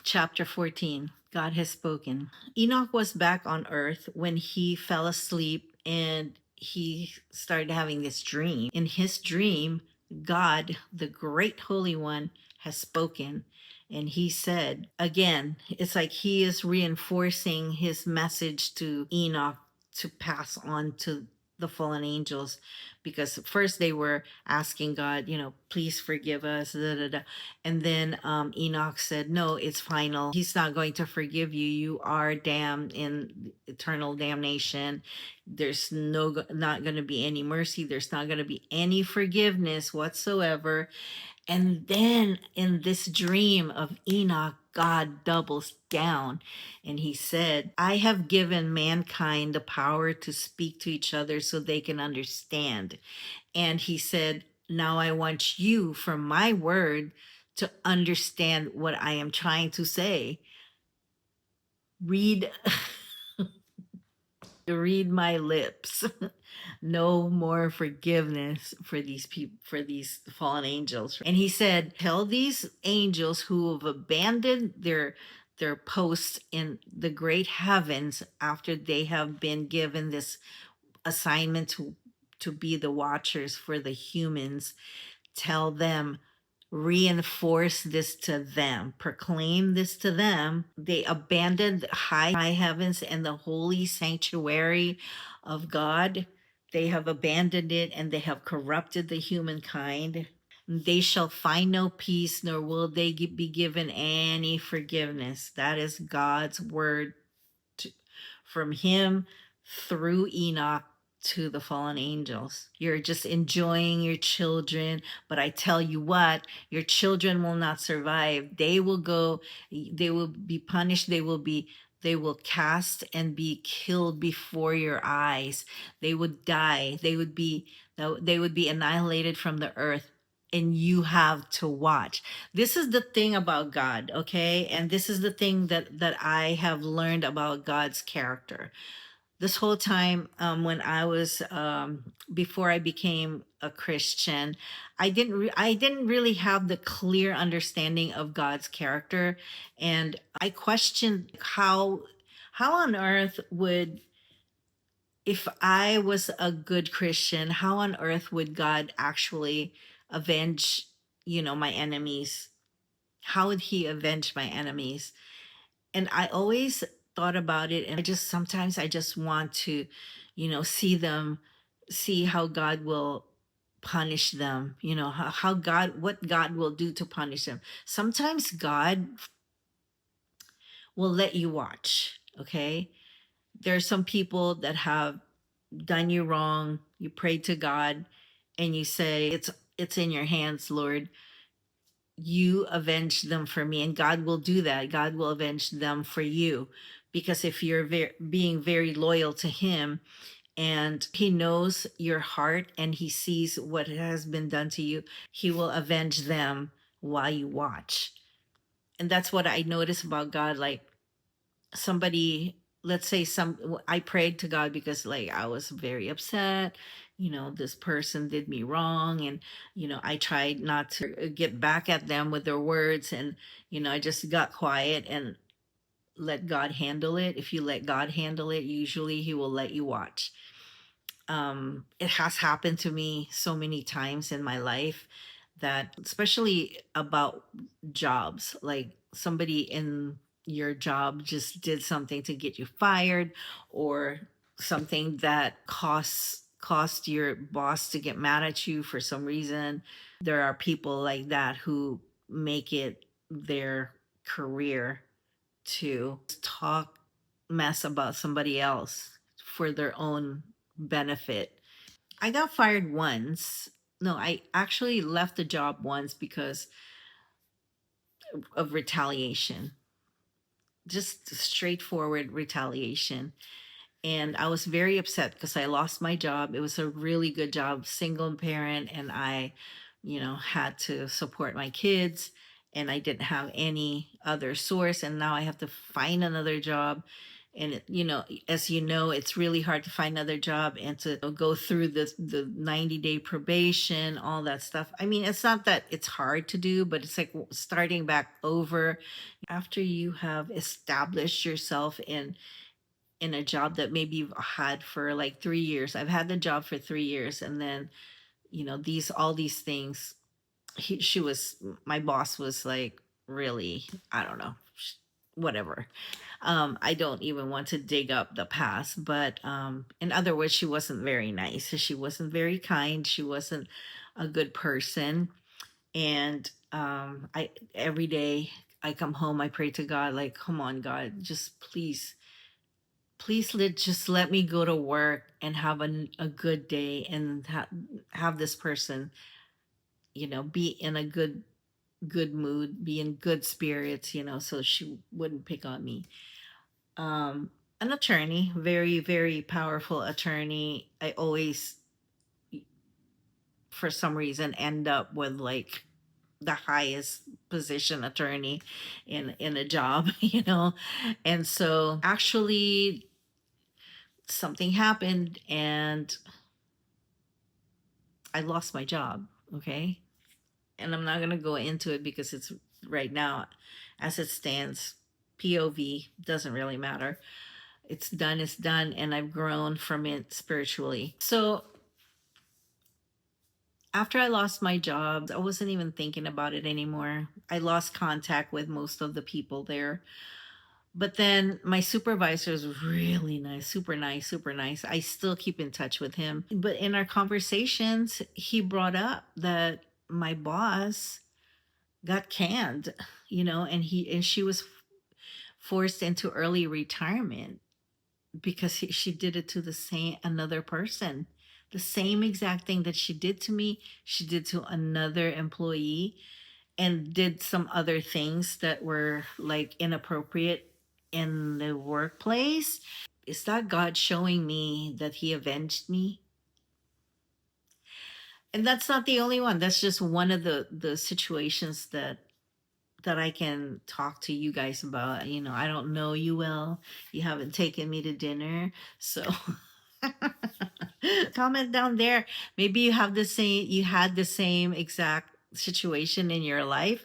Chapter 14. God has spoken. Enoch was back on earth when he fell asleep and he started having this dream. In his dream, God, the great Holy One, has spoken. And he said, again, it's like he is reinforcing his message to Enoch to pass on to the fallen angels, because first they were asking God, please forgive us, da, da, da. And then Enoch said, no, it's final. He's not going to forgive you. You are damned in eternal damnation. There's not going to be any mercy. There's not going to be any forgiveness whatsoever. And then in this dream of Enoch, God doubles down and he said, I have given mankind the power to speak to each other so they can understand. And he said, now I want you, from my word, to understand what I am trying to say. Read read my lips. No more forgiveness for these people, for these fallen angels. And he said, tell these angels who have abandoned their posts in the great heavens after they have been given this assignment to be the watchers for the humans, tell them, reinforce this to them, proclaim this to them. They abandoned high heavens and the holy sanctuary of God. They have abandoned it and they have corrupted the humankind. They shall find no peace, nor will they be given any forgiveness. That is God's word from him through Enoch to the fallen angels. You're just enjoying your children, but I tell you what, your children will not survive. They will be punished. They will cast and be killed before your eyes. They would die. They would be annihilated from the earth. And you have to watch. This is the thing about God, okay? And this is the thing that I have learned about God's character. This whole time, when I was before I became a Christian, I didn't really have the clear understanding of God's character, and I questioned how on earth would, if I was a good Christian, how on earth would God actually avenge, my enemies? How would he avenge my enemies? And I always thought about it, and sometimes I just want to, see how God will punish them, how what God will do to punish them. Sometimes God will let you watch, okay? There are some people that have done you wrong. You pray to God and you say, it's in your hands, Lord. You avenge them for me. And God will do that. God will avenge them for you. Because if you're being very loyal to him, and he knows your heart and he sees what has been done to you, he will avenge them while you watch. And that's what I notice about God. Like, somebody, let's say I prayed to God because, like, I was very upset, this person did me wrong, and I tried not to get back at them with their words, and I just got quiet and let God handle it. If you let God handle it, usually he will let you watch. It has happened to me so many times in my life, that especially about jobs, like somebody in your job just did something to get you fired, or something that cost your boss to get mad at you for some reason. There are people like that who make it their career to talk mess about somebody else for their own benefit. I got fired once. No, I actually left the job once because of retaliation. Just straightforward retaliation. And I was very upset because I lost my job. It was a really good job, single parent, and I, had to support my kids, and I didn't have any other source, and now I have to find another job. And as it's really hard to find another job and to go through the 90-day probation, all that stuff. I mean, it's not that it's hard to do, but it's like starting back over. after you have established yourself in a job that maybe you've had for like 3 years. I've had the job for 3 years, and then these all these things. She was my boss was like really, I don't know, whatever. I don't even want to dig up the past, but in other words, she wasn't very nice. She wasn't very kind. She wasn't a good person. And I every day I come home, I pray to God, like, come on, God, just please just let me go to work and have a good day, and have this person, be in a good mood, be in good spirits, so she wouldn't pick on me. Um, an attorney, very, very powerful attorney. I always, for some reason, end up with like the highest position attorney in a job, and so actually something happened and I lost my job. Okay, and I'm not gonna go into it because it's right now, as it stands, POV doesn't really matter. It's done, and I've grown from it spiritually. So after I lost my job, I wasn't even thinking about it anymore. I lost contact with most of the people there. But then my supervisor is really nice, super nice, super nice. I still keep in touch with him. But in our conversations, he brought up that my boss got canned, and she was forced into early retirement because she did it to the same another person. The same exact thing that she did to me, she did to another employee, and did some other things that were like inappropriate in the workplace. Is that God showing me that he avenged me? And that's not the only one. That's just one of the situations that I can talk to you guys about. I don't know you well. You haven't taken me to dinner. So comment down there. Maybe you had the same exact situation in your life.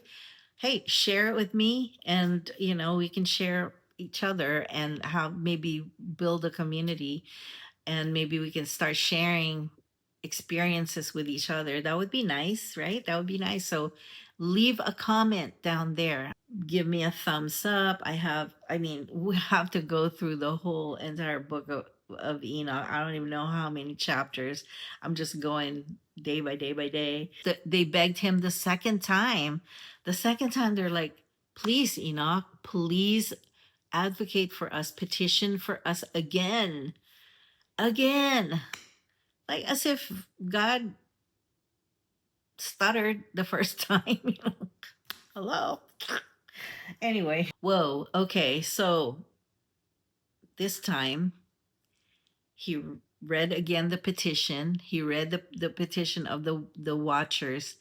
Hey, share it with me, and we can share each other and how maybe build a community, and maybe we can start sharing experiences with each other. That would be nice, right? That would be nice. So leave a comment down there. Give me a thumbs up. I mean, we have to go through the whole entire book of Enoch. I don't even know how many chapters. I'm just going day by day by day. They begged him the second time. The second time, they're like, please, Enoch, please advocate for us, petition for us again. Again. Like as if God stuttered the first time. Hello. Anyway, whoa. Okay, so this time he read again the petition. He read the petition of the watchers,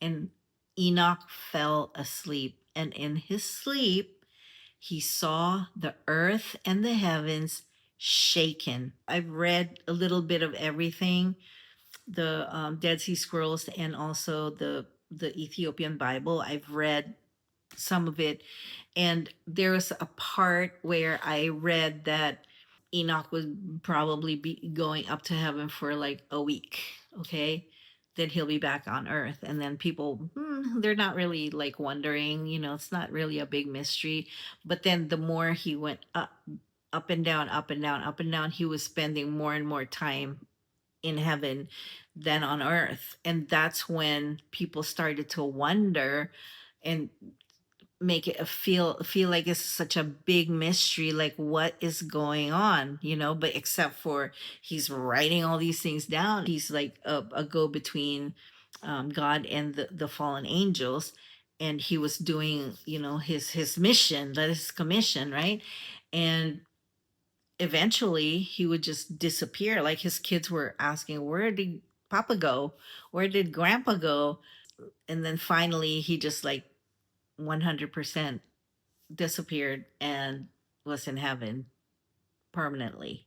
and Enoch fell asleep. And in his sleep, he saw the earth and the heavens shaken. I've read a little bit of everything, the Dead Sea Scrolls, and also the Ethiopian Bible. I've read some of it, and there was a part where I read that Enoch would probably be going up to heaven for like a week. Okay, then he'll be back on earth, and then people, they're not really like wondering. It's not really a big mystery. But then the more he went up and down, up and down, up and down, he was spending more and more time in heaven than on earth. And that's when people started to wonder and make it feel like it's such a big mystery, like what is going on, but except for he's writing all these things down. He's like a go between God and the fallen angels, and he was doing his mission, that is his commission, right? And eventually he would just disappear. Like his kids were asking, where did Papa go, where did Grandpa go? And then finally he just like 100% disappeared and was in heaven permanently.